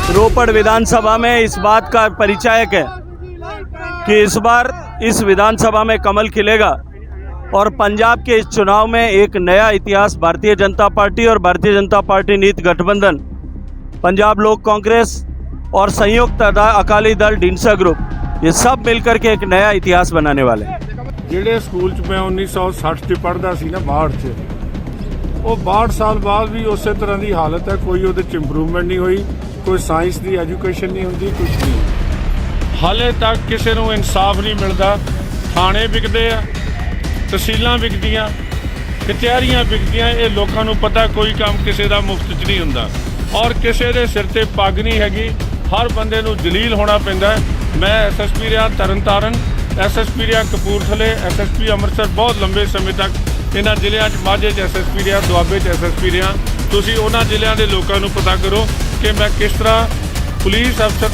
रोपड़ विधानसभा में इस बात का परिचायक है कि इस बार इस विधानसभा में कमल खिलेगा और पंजाब के इस चुनाव में एक नया इतिहास भारतीय जनता पार्टी और भारतीय जनता पार्टी नीति गठबंधन, पंजाब लोक कांग्रेस और संयुक्त अकाली दल ढींडसा ग्रुप, ये सब मिलकर के एक नया इतिहास बनाने वाले हैं। ਜਿਹੜੇ ਸਕੂਲ 'ਚ ਮੈਂ 1960 'ਚ ਪੜ੍ਹਦਾ ਸੀ ਨਾ 62 'ਚ, ਉਹ 62 ਸਾਲ ਬਾਅਦ ਵੀ ਉਸੇ ਤਰ੍ਹਾਂ ਦੀ ਹਾਲਤ ਹੈ। ਕੋਈ ਉਹਦੇ 'ਚ ਇੰਪਰੂਵਮੈਂਟ ਨਹੀਂ ਹੋਈ, ਕੋਈ ਸਾਇੰਸ ਦੀ ਐਜੂਕੇਸ਼ਨ ਨਹੀਂ ਹੁੰਦੀ, ਕੁਝ ਨਹੀਂ। ਹਾਲੇ ਤੱਕ ਕਿਸੇ ਨੂੰ ਇਨਸਾਫ ਨਹੀਂ ਮਿਲਦਾ। ਥਾਣੇ ਵਿਕਦੇ ਆ, ਤਹਿਸੀਲਾਂ ਵਿਕਦੀਆਂ, ਕਚਹਿਰੀਆਂ ਵਿਕਦੀਆਂ। ਇਹ ਲੋਕਾਂ ਨੂੰ ਪਤਾ ਕੋਈ ਕੰਮ ਕਿਸੇ ਦਾ ਮੁਫਤ 'ਚ ਨਹੀਂ ਹੁੰਦਾ ਔਰ ਕਿਸੇ ਦੇ ਸਿਰ ਤੇ ਪੱਗ ਨਹੀਂ ਹੈਗੀ। ਹਰ ਬੰਦੇ ਨੂੰ ਜਲੀਲ ਹੋਣਾ ਪੈਂਦਾ। ਮੈਂ SSP ਰਿਹਾ ਤਰਨਤਾਰਨ, SSP ਰਿਹਾ ਕਪੂਰਥਲੇ, SSP ਅੰਮ੍ਰਿਤਸਰ, ਬਹੁਤ ਲੰਬੇ ਸਮੇਂ ਤੱਕ ਇਹਨਾਂ ਜ਼ਿਲ੍ਹਿਆਂ 'ਚ ਮਾਝੇ 'ਚ SSP ਰਿਹਾ, ਦੁਆਬੇ 'ਚ SSP ਰਿਹਾ। ਤੁਸੀਂ ਉਹਨਾਂ ਜ਼ਿਲ੍ਹਿਆਂ ਦੇ ਲੋਕਾਂ ਨੂੰ ਪਤਾ ਕਰੋ ਕਿ ਮੈਂ ਕਿਸ ਤਰ੍ਹਾਂ ਪੁਲਿਸ ਅਫਸਰ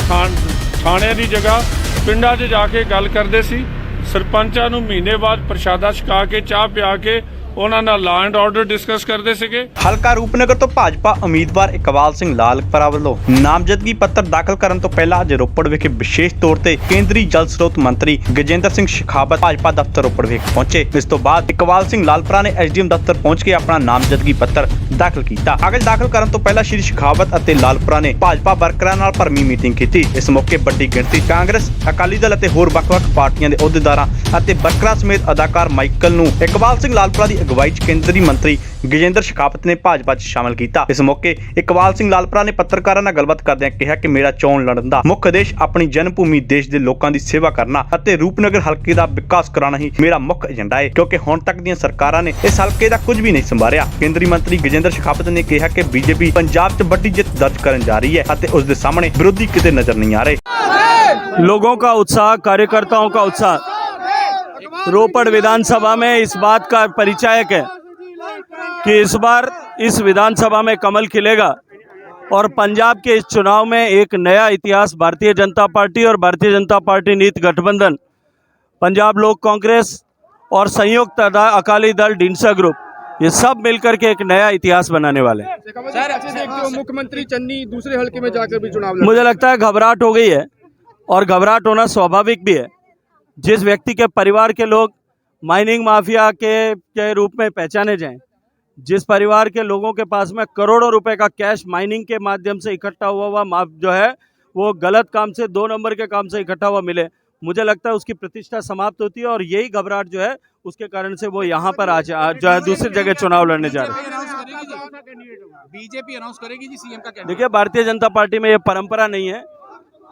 ਥਾਣਿਆਂ ਦੀ ਜਗ੍ਹਾ ਪਿੰਡਾਂ 'ਚ ਜਾ ਕੇ ਗੱਲ ਕਰਦੇ ਸੀ। ਸਰਪੰਚਾਂ ਨੂੰ ਮਹੀਨੇ ਬਾਅਦ ਪ੍ਰਸ਼ਾਦਾ ਛਕਾ ਕੇ ਚਾਹ ਪਿਆ ਕੇ ਉਹਨਾਂ ਨਾਲ ਲਾ ਐਂਡ ਆਰਡਰ ਡਿਸਕਸ ਕਰਦੇ ਸੀਗੇ। ਹਲਕਾ ਰੂਪਨਗਰ ਤੋਂ ਭਾਜਪਾ ਉਮੀਦਵਾਰ ਇਕਬਾਲ ਸਿੰਘ ਲਾਲਪੁਰਾ ਵੱਲੋਂ ਨਾਮਜ਼ਦਗੀ ਪੱਤਰ ਦਾਖਲ ਕਰਨ ਤੋਂ ਪਹਿਲਾਂ ਅੱਜ ਰੋਪੜ ਵਿਖੇ ਵਿਸ਼ੇਸ਼ ਤੌਰ ਤੇ ਕੇਂਦਰੀ ਜਲ ਸਰੋਤ ਮੰਤਰੀ ਗਜੇਂਦਰ ਸਿੰਘ ਸ਼ੇਖਾਵਤ ਭਾਜਪਾ ਦਫ਼ਤਰ ਰੋਪੜ ਵਿਖੇ ਪਹੁੰਚੇ। ਇਸ ਤੋਂ ਬਾਅਦ ਇਕਬਾਲ ਸਿੰਘ ਲਾਲਪੁਰਾ ਨੇ SDM ਦਫ਼ਤਰ ਪਹੁੰਚ ਕੇ ਆਪਣਾ ਨਾਮਜ਼ਦਗੀ ਪੱਤਰ ਦਾਖਲ ਕੀਤਾ। ਕਾਗਜ਼ ਦਾਖਲ ਕਰਨ ਤੋਂ ਪਹਿਲਾਂ ਸ਼੍ਰੀ ਸ਼ੇਖਾਵਤ ਅਤੇ ਲਾਲਪੁਰਾ ਨੇ ਭਾਜਪਾ ਵਰਕਰਾਂ ਨਾਲ ਭਰਵੀਂ ਮੀਟਿੰਗ ਕੀਤੀ। ਇਸ ਮੌਕੇ ਵੱਡੀ ਗਿਣਤੀ ਕਾਂਗਰਸ, ਅਕਾਲੀ ਦਲ ਅਤੇ ਹੋਰ ਵੱਖ-ਵੱਖ ਪਾਰਟੀਆਂ ਦੇ ਅਹੁਦੇਦਾਰਾਂ ਅਤੇ ਵਰਕਰਾਂ ਸਮੇਤ ਅਦਾਕਾਰ ਮਾਈਕਲ ਨੂੰ ਇਕਬਾਲ ਸਿੰਘ ਲਾਲਪੁਰਾ ਦੀ ਅਗਵਾਈ 'ਚ ਕੇਂਦਰੀ ਮੰਤਰੀ ਗਜੇਂਦਰ ਸ਼ੇਖਾਵਤ ਨੇ ਭਾਜਪਾ 'ਚ ਸ਼ਾਮਲ ਕੀਤਾ। ਇਸ ਮੌਕੇ ਇਕਬਾਲ ਸਿੰਘ ਲਾਲਪੁਰਾ ਨੇ ਪੱਤਰਕਾਰਾਂ ਨਾਲ ਗੱਲਬਾਤ ਕਰਦਿਆਂ ਕਿਹਾ ਕਿ ਮੇਰਾ ਚੋਣ ਲੜਨ ਦਾ ਮੁੱਖ ਉਦੇਸ਼ ਆਪਣੀ ਜਨਮ ਭੂਮੀ ਦੇਸ਼ ਦੇ ਲੋਕਾਂ ਦੀ ਸੇਵਾ ਕਰਨਾ ਅਤੇ ਰੂਪਨਗਰ ਹਲਕੇ ਦਾ ਵਿਕਾਸ ਕਰਾਉਣਾ ਹੀ ਮੇਰਾ ਮੁੱਖ ਏਜੰਡਾ ਹੈ, ਕਿਉਂਕਿ ਹੁਣ ਤੱਕ ਦੀਆਂ ਸਰਕਾਰਾਂ ਨੇ ਇਸ ਹਲਕੇ ਦਾ ਕੁਝ ਵੀ ਨਹੀਂ ਸੰਭਾਲਿਆ। ਕੇਂਦਰੀ ਮੰਤਰੀ ਗਜੇਂਦਰ ਸ਼ੇਖਾਵਤ ਨੇ ਕਿਹਾ ਕਿ BJP ਪੰਜਾਬ 'ਚ ਵੱਡੀ ਜਿੱਤ ਦਰਜ ਕਰਨ ਜਾ ਰਹੀ ਹੈ ਅਤੇ ਉਸ ਦੇ ਸਾਹਮਣੇ ਵਿਰੋਧੀ ਕਿਤੇ ਨਜ਼ਰ नहीं आ रहे। लोगों का उत्साह, कार्यकर्ताओं का उत्साह रोपड़ विधानसभा में इस बात का परिचायक है कि इस बार इस विधानसभा में कमल खिलेगा और पंजाब के इस चुनाव में एक नया इतिहास भारतीय जनता पार्टी और भारतीय जनता पार्टी नीति गठबंधन, पंजाब लोक कांग्रेस और संयुक्त अकाली दल ढींडसा ग्रुप, ये सब मिलकर के एक नया इतिहास बनाने वाले हैं। मुख्यमंत्री चन्नी दूसरे हल्के में जाकर भी चुनाव मुझे लगता है घबराहट हो गई है और घबराहट होना स्वाभाविक भी है। जिस व्यक्ति के परिवार के लोग माइनिंग माफिया के रूप में पहचाने जाएं, जिस परिवार के लोगों के पास में करोड़ों रुपए का कैश माइनिंग के माध्यम से इकट्ठा हुआ जो है वो गलत काम से, 2 नंबर के काम से इकट्ठा हुआ मिले, मुझे लगता है उसकी प्रतिष्ठा समाप्त होती है और यही घबराहट जो है उसके कारण से वो यहाँ पर आज जो है दूसरी जगह चुनाव लड़ने जा रहे हैं। बीजेपी अनाउंस करेगी जी सीएम का कैंडिडेट। देखिए, भारतीय जनता पार्टी में ये परंपरा नहीं है।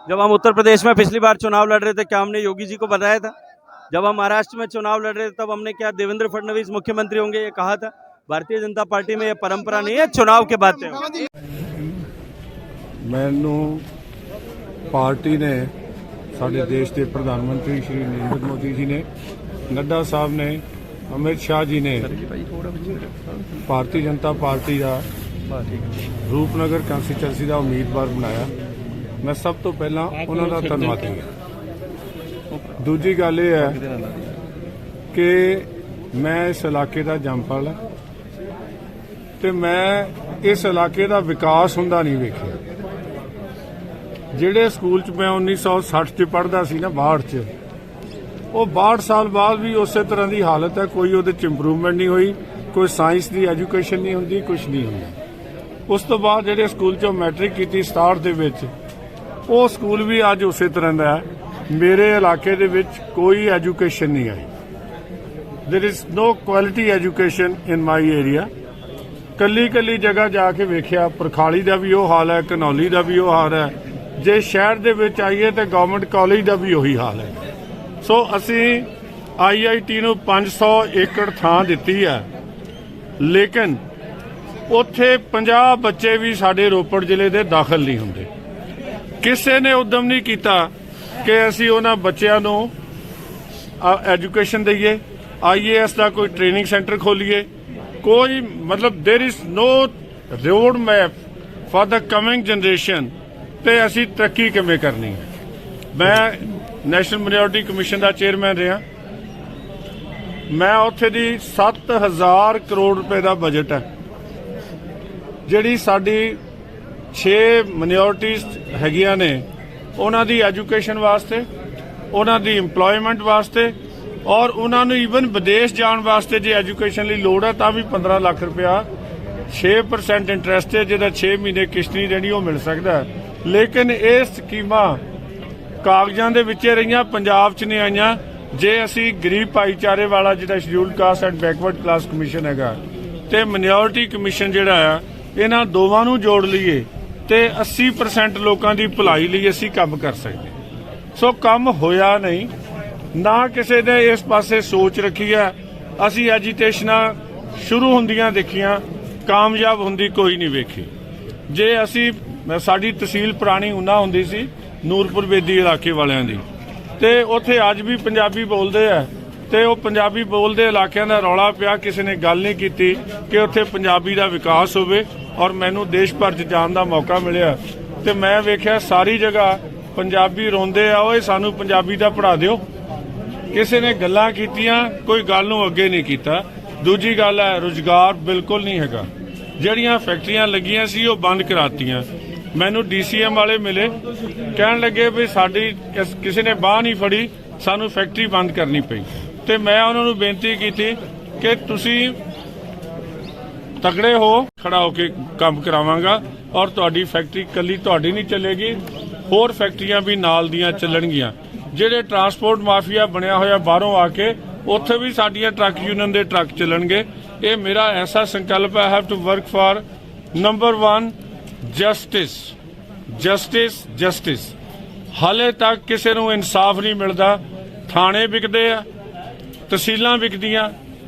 जब हम उत्तर प्रदेश में पिछली बार चुनाव लड़ रहे थे, क्या हमने योगी जी को बताया था? जब हम महाराष्ट्र में चुनाव लड़ रहे थे तब हमने क्या देवेंद्र फडणवीस मुख्यमंत्री होंगे ये कहा था? भारतीय जनता पार्टी में ये परंपरा नहीं है। चुनाव के बाद मैनू पार्टी ने, साडे देश के प्रधानमंत्री श्री नरेंद्र मोदी जी ने, नड्डा साहब ने, अमित शाह जी ने भारतीय जनता पार्टी का रूपनगर कंस्टिट्यूएंसी का उम्मीदवार बनाया। मैं सब तो पहला उन्हों का धन्यवादी हाँ। दूजी गल ये है कि मैं इस इलाके का जंमपल है तो मैं इस इलाके का विकास हुंदा नहीं वेखिया। ਜਿਹੜੇ ਸਕੂਲ 'ਚ ਮੈਂ 1960 'ਚ ਪੜ੍ਹਦਾ ਸੀ ਨਾ 62 'ਚ, ਉਹ 62 ਸਾਲ ਬਾਅਦ ਵੀ ਉਸੇ ਤਰ੍ਹਾਂ ਦੀ ਹਾਲਤ ਹੈ। ਕੋਈ ਉਹਦੇ 'ਚ ਇੰਪਰੂਵਮੈਂਟ ਨਹੀਂ ਹੋਈ, ਕੋਈ ਸਾਇੰਸ ਦੀ ਐਜੂਕੇਸ਼ਨ ਨਹੀਂ ਹੁੰਦੀ, ਕੁਝ ਨਹੀਂ ਹੁੰਦਾ। ਉਸ ਤੋਂ ਬਾਅਦ ਜਿਹੜੇ ਸਕੂਲ 'ਚੋਂ ਮੈਟ੍ਰਿਕ ਕੀਤੀ 67 ਦੇ ਵਿੱਚ, ਉਹ ਸਕੂਲ ਵੀ ਅੱਜ ਉਸੇ ਤਰ੍ਹਾਂ ਦਾ ਹੈ। ਮੇਰੇ ਇਲਾਕੇ ਦੇ ਵਿੱਚ ਕੋਈ ਐਜੂਕੇਸ਼ਨ ਨਹੀਂ ਆਈ। There is no quality education in my area. ਕੱਲੀ ਜਗ੍ਹਾ ਜਾ ਕੇ ਵੇਖਿਆ, ਪਰਖਾਲੀ ਦਾ ਵੀ ਉਹ ਹਾਲ ਹੈ, ਘਨੌਲੀ ਦਾ ਵੀ ਉਹ ਹਾਲ ਹੈ। ਜੇ ਸ਼ਹਿਰ ਦੇ ਵਿੱਚ ਆਈਏ ਤੇ ਗਵਰਨਮੈਂਟ ਕਾਲਜ ਦਾ ਵੀ ਉਹੀ ਹਾਲ ਹੈ। ਸੋ ਅਸੀਂ IIT ਨੂੰ 500 ਏਕੜ ਥਾਂ ਦਿੱਤੀ ਹੈ, ਲੇਕਿਨ ਉੱਥੇ 50 ਬੱਚੇ ਵੀ ਸਾਡੇ ਰੋਪੜ ਜ਼ਿਲ੍ਹੇ ਦੇ ਦਾਖਲ ਨਹੀਂ ਹੁੰਦੇ। ਕਿਸੇ ਨੇ ਉਦਮ ਨਹੀਂ ਕੀਤਾ ਕਿ ਅਸੀਂ ਉਹਨਾਂ ਬੱਚਿਆਂ ਨੂੰ ਐਜੂਕੇਸ਼ਨ ਦਈਏ, IAS ਦਾ ਕੋਈ ਟ੍ਰੇਨਿੰਗ ਸੈਂਟਰ ਖੋਲੀਏ। कोई मतलब there is no road map for the coming generation ते असी तरक्की किवें करनी है। मैं नैशनल माइनॉरिटी कमीशन का चेयरमैन रहा। मैं उत्थे दी 7000 करोड़ रुपए का बजट है। जिहड़ी साडी 6 ਮਿਨੋਰਟੀਜ਼ ਹੈਗੀਆਂ ਨੇ ਉਹਨਾਂ ਦੀ ਐਜੂਕੇਸ਼ਨ ਵਾਸਤੇ, ਉਹਨਾਂ ਦੀ ਇੰਪਲੋਇਮੈਂਟ ਵਾਸਤੇ ਔਰ ਉਹਨਾਂ ਨੂੰ ਈਵਨ ਵਿਦੇਸ਼ ਜਾਣ ਵਾਸਤੇ ਜੇ ਐਜੂਕੇਸ਼ਨ ਲਈ ਲੋੜ ਹੈ ਤਾਂ ਵੀ 15 ਲੱਖ ਰੁਪਇਆ 6% ਇੰਟਰਸਟ ਹੈ, ਜਿਹਦਾ 6 ਮਹੀਨੇ ਕਿਸ਼ਤ ਨਹੀਂ ਦੇਣੀ ਉਹ ਮਿਲ ਸਕਦਾ ਹੈ। ਲੇਕਿਨ ਇਹ ਸਕੀਮਾਂ ਕਾਗਜ਼ਾਂ ਦੇ ਵਿੱਚ ਰਹੀਆਂ, ਪੰਜਾਬ 'ਚ ਨਹੀਂ ਆਈਆਂ। ਜੇ ਅਸੀਂ ਗਰੀਬ ਭਾਈਚਾਰੇ ਵਾਲਾ ਜਿਹੜਾ scheduled caste and backward class commission ਹੈਗਾ ਤੇ ਮਿਨੋਰਟੀ ਕਮਿਸ਼ਨ ਜਿਹੜਾ ਆ, ਇਹਨਾਂ ਦੋਵਾਂ ਨੂੰ ਜੋੜ ਲਈਏ ਤੇ 80% ਲੋਕਾਂ ਦੀ ਭਲਾਈ ਲਈ ਅਸੀਂ ਕੰਮ ਕਰ ਸਕਦੇ। ਸੋ ਕੰਮ ਹੋਇਆ ਨਹੀਂ, ਨਾ ਕਿਸੇ ਨੇ ਇਸ ਪਾਸੇ ਸੋਚ ਰੱਖੀ ਹੈ। ਅਸੀਂ ਐਜੀਟੇਸ਼ਨਾਂ ਸ਼ੁਰੂ ਹੁੰਦੀਆਂ ਦੇਖੀਆਂ, ਕਾਮਯਾਬ ਹੁੰਦੀ ਕੋਈ ਨਹੀਂ ਵੇਖੀ। ਜੇ ਅਸੀਂ ਸਾਡੀ ਤਹਿਸੀਲ ਪੁਰਾਣੀ ਉਨਾ ਹੁੰਦੀ ਸੀ ਨੂਰਪੁਰ ਬੇਦੀ ਇਲਾਕੇ ਵਾਲਿਆਂ ਦੀ, ਤੇ ਉੱਥੇ ਅੱਜ ਵੀ ਪੰਜਾਬੀ ਬੋਲਦੇ ਆ ਤੇ ਉਹ ਪੰਜਾਬੀ ਬੋਲਦੇ ਇਲਾਕਿਆਂ ਦਾ ਰੌਲਾ ਪਿਆ, ਕਿਸੇ ਨੇ ਗੱਲ ਨਹੀਂ ਕੀਤੀ ਕਿ ਉੱਥੇ ਪੰਜਾਬੀ ਦਾ ਵਿਕਾਸ ਹੋਵੇ। ਔਰ ਮੈਨੂੰ ਦੇਸ਼ ਭਰ 'ਚ ਜਾਣ ਦਾ ਮੌਕਾ ਮਿਲਿਆ ਤੇ ਮੈਂ ਵੇਖਿਆ ਸਾਰੀ ਜਗ੍ਹਾ ਪੰਜਾਬੀ ਰੋਂਦੇ ਆ, ਓਏ ਸਾਨੂੰ ਪੰਜਾਬੀ ਦਾ ਪੜ੍ਹਾ ਦਿਓ। ਕਿਸੇ ਨੇ ਗੱਲਾਂ ਕੀਤੀਆਂ, ਕੋਈ ਗੱਲ ਨੂੰ ਅੱਗੇ ਨਹੀਂ ਕੀਤਾ। ਦੂਜੀ ਗੱਲ ਹੈ ਰੁਜ਼ਗਾਰ ਬਿਲਕੁਲ ਨਹੀਂ ਹੈਗਾ। ਜਿਹੜੀਆਂ ਫੈਕਟਰੀਆਂ ਲੱਗੀਆਂ ਸੀ ਉਹ ਬੰਦ ਕਰਾਤੀਆਂ। ਮੈਨੂੰ ਡੀਸੀਐਮ ਵਾਲੇ ਮਿਲੇ, ਕਹਿਣ ਲੱਗੇ ਵੀ ਸਾਡੀ ਕਿਸੇ ਨੇ ਬਾਹ ਨਹੀਂ ਫੜੀ, ਸਾਨੂੰ ਫੈਕਟਰੀ ਬੰਦ ਕਰਨੀ ਪਈ। ਤੇ ਮੈਂ ਉਹਨਾਂ ਨੂੰ ਬੇਨਤੀ ਕੀਤੀ ਕਿ ਤੁਸੀਂ ਤਗੜੇ ਹੋ, ਖੜਾ ਹੋ ਕੇ ਕੰਮ ਕਰਾਵਾਂਗਾ ਔਰ ਤੁਹਾਡੀ ਫੈਕਟਰੀ ਕੱਲੀ ਤੁਹਾਡੀ ਨਹੀਂ ਚੱਲੇਗੀ, ਹੋਰ ਫੈਕਟਰੀਆਂ ਵੀ ਨਾਲ ਦੀਆਂ ਚੱਲਣਗੀਆਂ। ਜਿਹੜੇ ਟਰਾਂਸਪੋਰਟ ਮਾਫੀਆ ਬਣਿਆ ਹੋਇਆ ਬਾਹਰੋਂ ਆ ਕੇ, ਉੱਥੇ ਵੀ ਸਾਡੀਆਂ ਟਰੱਕ ਯੂਨੀਅਨ ਦੇ ਟਰੱਕ ਚੱਲਣਗੇ। ਇਹ ਮੇਰਾ ਐਸਾ ਸੰਕਲਪ ਹੈ। I have to work for number 1 justice, justice, justice. ਹਾਲੇ ਤੱਕ ਕਿਸੇ ਨੂੰ ਇਨਸਾਫ ਨਹੀਂ ਮਿਲਦਾ। ਥਾਣੇ ਵਿਕਦੇ ਆ, ਤਹਿਸੀਲਾਂ ਵਿਕਦੀਆਂ,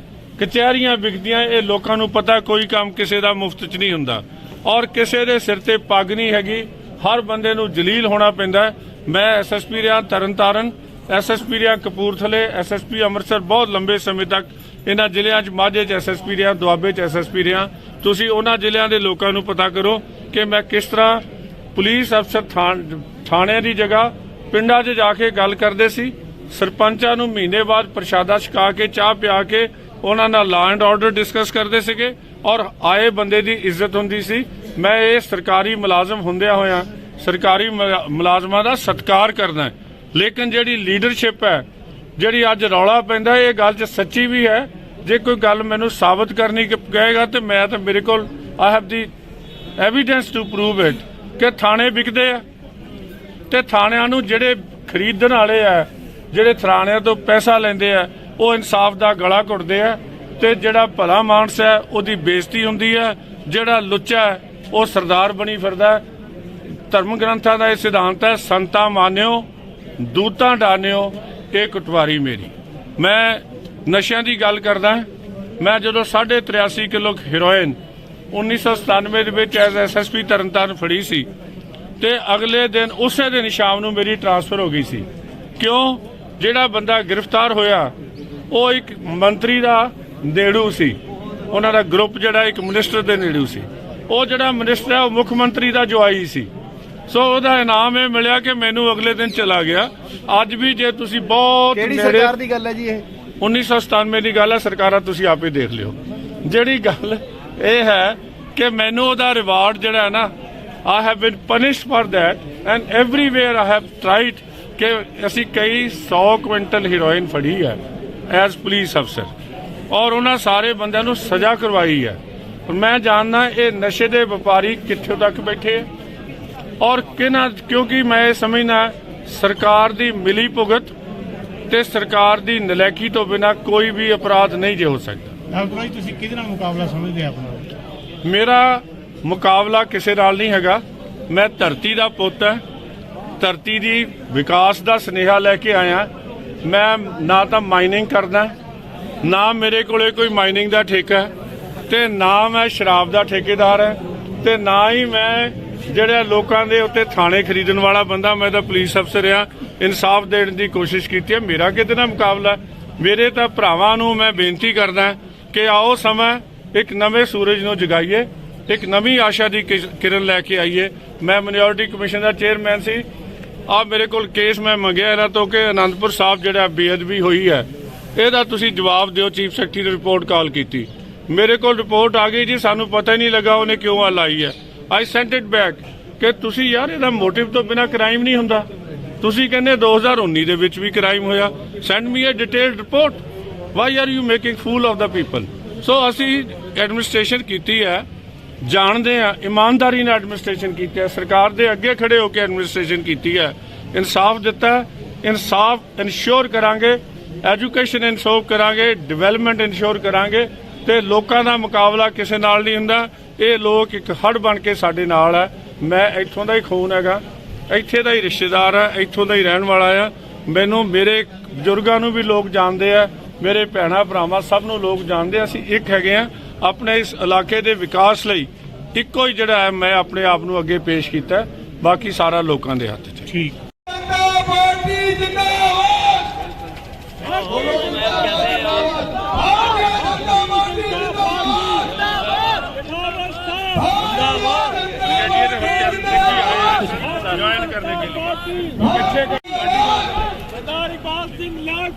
ਕਚਹਿਰੀਆਂ ਵਿਕਦੀਆਂ। ਇਹ ਲੋਕਾਂ ਨੂੰ ਪਤਾ ਕੋਈ ਕੰਮ ਕਿਸੇ ਦਾ ਮੁਫਤ 'ਚ ਨਹੀਂ ਹੁੰਦਾ ਔਰ ਕਿਸੇ ਦੇ ਸਿਰ ਤੇ ਪੱਗ ਨਹੀਂ ਹੈਗੀ। ਹਰ ਬੰਦੇ ਨੂੰ ਜਲੀਲ ਹੋਣਾ ਪੈਂਦਾ। ਮੈਂ ਐਸਐਸਪੀ ਰਿਹਾ ਤਰਨਤਾਰਨ, ਐਸਐਸਪੀ ਰਿਹਾ ਕਪੂਰਥਲੇ, ਐਸਐਸਪੀ ਅੰਮ੍ਰਿਤਸਰ, ਬਹੁਤ ਲੰਬੇ ਸਮੇਂ ਤੱਕ ਇਹਨਾਂ ਜ਼ਿਲ੍ਹਿਆਂ 'ਚ, ਮਾਝੇ 'ਚ ਐਸਐਸਪੀ ਰਿਹਾ, ਦੁਆਬੇ 'ਚ ਐਸਐਸਪੀ ਰਿਹਾ। ਤੁਸੀਂ ਉਹਨਾਂ ਜ਼ਿਲ੍ਹਿਆਂ ਦੇ ਲੋਕਾਂ ਨੂੰ ਪਤਾ ਕਰੋ ਕਿ ਮੈਂ ਕਿਸ ਤਰ੍ਹਾਂ ਪੁਲਿਸ ਅਫਸਰ ਥਾਣਿਆਂ ਦੀ ਜਗ੍ਹਾ ਪਿੰਡਾਂ 'ਚ ਜਾ ਕੇ ਗੱਲ ਕਰਦੇ ਸੀ। ਸਰਪੰਚਾਂ ਨੂੰ ਮਹੀਨੇ ਬਾਅਦ ਪ੍ਰਸ਼ਾਦਾ ਛਕਾ ਕੇ, ਚਾਹ ਪਿਆ ਕੇ ਉਹਨਾਂ ਨਾਲ ਲਾਅ ਐਂਡ ਆਰਡਰ ਡਿਸਕਸ ਕਰਦੇ ਸੀਗੇ ਔਰ ਆਏ ਬੰਦੇ ਦੀ ਇੱਜ਼ਤ ਹੁੰਦੀ ਸੀ। ਮੈਂ ਇਹ ਸਰਕਾਰੀ ਮੁਲਾਜ਼ਮ ਹੁੰਦਿਆਂ ਹੋਇਆਂ ਸਰਕਾਰੀ ਮੁਲਾਜ਼ਮਾਂ ਦਾ ਸਤਿਕਾਰ ਕਰਦਾ। ਲੇਕਿਨ ਜਿਹੜੀ ਲੀਡਰਸ਼ਿਪ ਹੈ, ਜਿਹੜੀ ਅੱਜ ਰੌਲਾ ਪੈਂਦਾ, ਇਹ ਗੱਲ 'ਚ ਸੱਚੀ ਵੀ ਹੈ। ਜੇ ਕੋਈ ਗੱਲ ਮੈਨੂੰ ਸਾਬਤ ਕਰਨੀ ਕਹੇਗਾ ਤੇ ਮੈਂ ਤਾਂ ਮੇਰੇ ਕੋਲ I have the evidence to prove it ਕਿ ਥਾਣੇ ਵਿਕਦੇ ਆ ਤੇ ਥਾਣਿਆਂ ਨੂੰ ਜਿਹੜੇ ਖਰੀਦਣ ਵਾਲੇ ਆ, ਜਿਹੜੇ ਥਾਣਿਆਂ ਤੋਂ ਪੈਸਾ ਲੈਂਦੇ ਆ, ਉਹ ਇਨਸਾਫ ਦਾ ਗਲਾ ਘੁੱਟਦੇ ਆ ਤੇ ਜਿਹੜਾ ਭਲਾ ਮਾਨਸ ਹੈ ਉਹਦੀ ਬੇਇੱਜ਼ਤੀ ਹੁੰਦੀ ਹੈ। ਜਿਹੜਾ ਲੁੱਚਾ ਹੈ ਉਹ ਸਰਦਾਰ ਬਣੀ ਫਿਰਦਾ। ਧਰਮ ਗ੍ਰੰਥਾਂ ਦਾ ਇਹ ਸਿਧਾਂਤ ਹੈ, ਸੰਤਾਂ ਮਾਨਿਓ ਦੂਤਾਂ ਡਾਨਿਓ, ਇਹ ਕਟਵਾਰੀ ਮੇਰੀ। ਮੈਂ ਨਸ਼ਿਆਂ ਦੀ ਗੱਲ ਕਰਦਾ। ਮੈਂ ਜਦੋਂ 83.5 ਕਿਲੋ ਹੈਰੋਇਨ 1997 ਦੇ ਵਿੱਚ ਐਜ਼ ਐਸਐਸਪੀ ਤਰਨਤਾਰਨ ਫੜੀ ਸੀ ਤੇ ਅਗਲੇ ਦਿਨ ਉਸੇ ਦਿਨ ਸ਼ਾਮ ਨੂੰ ਮੇਰੀ ਟ੍ਰਾਂਸਫਰ ਹੋ ਗਈ ਸੀ। ਕਿਉਂ? ਜਿਹੜਾ ਬੰਦਾ ਗ੍ਰਿਫਤਾਰ ਹੋਇਆ ਉਹ ਇੱਕ ਮੰਤਰੀ ਦਾ ਨੇੜੂ ਸੀ, ਉਹਨਾਂ ਦਾ ਗਰੁੱਪ ਜਿਹੜਾ ਇੱਕ ਮਿਨਿਸਟਰ ਦੇ ਨੇੜੂ ਸੀ। ਉਹ ਜਿਹੜਾ ਮਿਨਿਸਟਰ ਹੈ ਉਹ ਮੁੱਖ ਮੰਤਰੀ ਦਾ ਜਵਾਈ ਸੀ। ਸੋ ਉਹਦਾ ਇਨਾਮ ਇਹ ਮਿਲਿਆ ਕਿ ਮੈਨੂੰ ਅਗਲੇ ਦਿਨ ਚਲਾ ਗਿਆ। ਅੱਜ ਵੀ ਜੇ ਤੁਸੀਂ ਬਹੁਤ ਕਿਹੜੀ ਸਰਕਾਰ ਦੀ ਗੱਲ ਹੈ ਜੀ ਇਹ? 1997 ਦੀ ਗੱਲ ਹੈ। ਸਰਕਾਰਾਂ ਤੁਸੀਂ ਆਪੇ ਦੇਖ ਲਿਓ। ਜਿਹੜੀ ਗੱਲ ਇਹ ਹੈ ਕਿ ਮੈਨੂੰ ਉਹਦਾ ਰਿਵਾਰਡ ਜਿਹੜਾ ਹੈ ਨਾ, I have been punished for that and everywhere I have tried ਕਿ ਅਸੀਂ ਕਈ 100 ਕੁਇੰਟਲ ਹੈਰੋਇਨ ਫੜੀ ਹੈ ਐਜ਼ ਪੁਲਿਸ ਅਫਸਰ ਔਰ ਉਹਨਾਂ ਸਾਰੇ ਬੰਦਿਆਂ ਨੂੰ ਸਜ਼ਾ ਕਰਵਾਈ ਹੈ। ਮੈਂ ਜਾਣਦਾ ਇਹ ਨਸ਼ੇ ਦੇ ਵਪਾਰੀ ਕਿੱਥੇ ਤੱਕ ਬੈਠੇ ਹੈ ਔਰ ਕਿਹਨਾਂ, ਕਿਉਂਕਿ ਮੈਂ ਇਹ ਸਮਝਦਾ ਸਰਕਾਰ ਦੀ ਮਿਲੀ ਭੁਗਤ ਤੇ ਸਰਕਾਰ ਦੀ ਨਲਾਇਕੀ ਤੋਂ ਬਿਨਾਂ ਕੋਈ ਵੀ ਅਪਰਾਧ ਨਹੀਂ ਜੇ ਹੋ ਸਕਦਾ। ਭਾਈ ਤੁਸੀਂ ਕਿਹਦੇ ਨਾਲ ਮੁਕਾਬਲਾ ਸਮਝਦੇ ਆਪਣਾ? ਮੇਰਾ ਮੁਕਾਬਲਾ ਕਿਸੇ ਨਾਲ ਨਹੀਂ ਹੈਗਾ। ਮੈਂ ਧਰਤੀ ਦਾ ਪੁੱਤ ਹਾਂ, ਧਰਤੀ ਦੀ ਵਿਕਾਸ ਦਾ ਸੁਨੇਹਾ ਲੈ ਕੇ ਆਇਆ। ਮੈਂ ਨਾ ਤਾਂ ਮਾਈਨਿੰਗ ਕਰਦਾ, ਨਾ ਮੇਰੇ ਕੋਲੇ ਕੋਈ ਮਾਈਨਿੰਗ ਦਾ ਠੇਕਾ ਤੇ ਨਾ ਮੈਂ ਸ਼ਰਾਬ ਦਾ ਠੇਕੇਦਾਰ ਹੈ ਤੇ ਨਾ ਹੀ ਮੈਂ ਜਿਹੜੇ ਲੋਕਾਂ ਦੇ ਉੱਤੇ ਥਾਣੇ ਖਰੀਦਣ ਵਾਲਾ ਬੰਦਾ। ਮੈਂ ਤਾਂ ਪੁਲਿਸ ਅਫਸਰ ਆ, ਇਨਸਾਫ ਦੇਣ ਦੀ ਕੋਸ਼ਿਸ਼ ਕੀਤੀ ਹੈ। ਮੇਰਾ ਕਿਤੇ ਨਾ ਮੁਕਾਬਲਾ। ਮੇਰੇ ਤਾਂ ਭਰਾਵਾਂ ਨੂੰ ਮੈਂ ਬੇਨਤੀ ਕਰਦਾ ਕਿ ਆਓ ਸਮਾਂ ਇੱਕ ਨਵੇਂ ਸੂਰਜ ਨੂੰ ਜਗਾਈਏ, ਇੱਕ ਨਵੀਂ ਆਸ਼ਾ ਦੀ ਕਿਰਨ ਲੈ ਕੇ ਆਈਏ। ਮੈਂ ਮਿਨੋਰਟੀ ਕਮਿਸ਼ਨ ਦਾ ਚੇਅਰਮੈਨ ਸੀ। ਆ ਮੇਰੇ ਕੋਲ ਕੇਸ ਮੈਂ ਮੰਗਿਆ ਇਹਨਾਂ ਤੋਂ ਕਿ ਅਨੰਦਪੁਰ ਸਾਹਿਬ ਜਿਹੜਾ ਬੇਅਦਬੀ ਹੋਈ ਹੈ ਇਹਦਾ ਤੁਸੀਂ ਜਵਾਬ ਦਿਓ। ਚੀਫ ਸੈਕਟਰੀ ਨੇ ਰਿਪੋਰਟ ਕਾਲ ਕੀਤੀ, ਮੇਰੇ ਕੋਲ ਰਿਪੋਰਟ ਆ ਗਈ ਜੀ, ਸਾਨੂੰ ਪਤਾ ਹੀ ਨਹੀਂ ਲੱਗਾ ਉਹਨੇ ਕਿਉਂ ਆ ਲਾਈ ਹੈ। ਆਈ ਸੈਂਟ ਇਟ ਬੈਕ ਕਿ ਤੁਸੀਂ ਯਾਰ ਇਹਦਾ ਮੋਟਿਵ ਤੋਂ ਬਿਨਾ ਕ੍ਰਾਈਮ ਨਹੀਂ ਹੁੰਦਾ। ਤੁਸੀਂ ਕਹਿੰਦੇ 2019 ਦੇ ਵਿੱਚ ਵੀ ਕ੍ਰਾਈਮ ਹੋਇਆ। Send me a detailed report. Why are you making fool of the people. So ਅਸੀਂ ਐਡਮਿਨਿਸਟ੍ਰੇਸ਼ਨ ਕੀਤੀ ਹੈ, ਜਾਣਦੇ ਆ ਇਮਾਨਦਾਰੀ ਨਾਲ ਐਡਮਿਨਿਸਟ੍ਰੇਸ਼ਨ ਕੀਤੀ ਹੈ, ਸਰਕਾਰ ਦੇ ਅੱਗੇ ਖੜੇ ਹੋ ਕੇ ਐਡਮਿਨਿਸਟ੍ਰੇਸ਼ਨ ਕੀਤੀ ਹੈ, ਇਨਸਾਫ ਦਿੱਤਾ ਹੈ, ਇਨਸਾਫ ਇਨਸ਼ੋਰ ਕਰਾਂਗੇ, ਐਜੂਕੇਸ਼ਨ ਇਨਸ਼ੋਰ ਕਰਾਂਗੇ, ਡਿਵੈਲਪਮੈਂਟ ਇਨਸ਼ੋਰ ਕਰਾਂਗੇ ਤੇ ਲੋਕਾਂ ਦਾ ਮੁਕਾਬਲਾ ਕਿਸੇ ਨਾਲ ਨਹੀਂ ਹੁੰਦਾ। ਇਹ ਲੋਕ ਇੱਕ ਹੜ ਬਣ ਕੇ ਸਾਡੇ ਨਾਲ ਹੈ। ਮੈਂ ਇੱਥੋਂ ਦਾ ਹੀ ਖੂਨ ਹੈਗਾ, ਇੱਥੇ ਦਾ ਹੀ ਰਿਸ਼ਤੇਦਾਰ ਹੈ, ਇੱਥੋਂ ਦਾ ਹੀ ਰਹਿਣ ਵਾਲਾ ਆ। ਮੈਨੂੰ ਮੇਰੇ ਬਜ਼ੁਰਗਾਂ ਨੂੰ ਵੀ ਲੋਕ ਜਾਣਦੇ ਆ, ਮੇਰੇ ਭੈਣਾਂ ਭਰਾਵਾਂ ਸਭ ਨੂੰ ਲੋਕ ਜਾਣਦੇ ਆ। ਅਸੀਂ ਇੱਕ ਹੈਗੇ ਆ। ਆਪਣੇ ਇਸ ਇਲਾਕੇ ਦੇ ਵਿਕਾਸ ਲਈ ਇੱਕੋ ਹੀ ਜਿਹੜਾ ਹੈ ਮੈਂ ਆਪਣੇ ਆਪ ਨੂੰ ਅੱਗੇ ਪੇਸ਼ ਕੀਤਾ, ਬਾਕੀ ਸਾਰਾ ਲੋਕਾਂ ਦੇ ਹੱਥ 'ਚ। ਠੀਕ ज्वाइन करने के लिए सरदार इकबाल सिंह लाल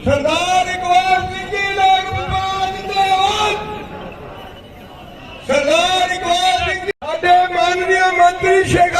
सरदार इकबाल सिंह जी लाल जिंदाबाद। सरदार इकबाल सिंह जी माननीय मंत्री शेख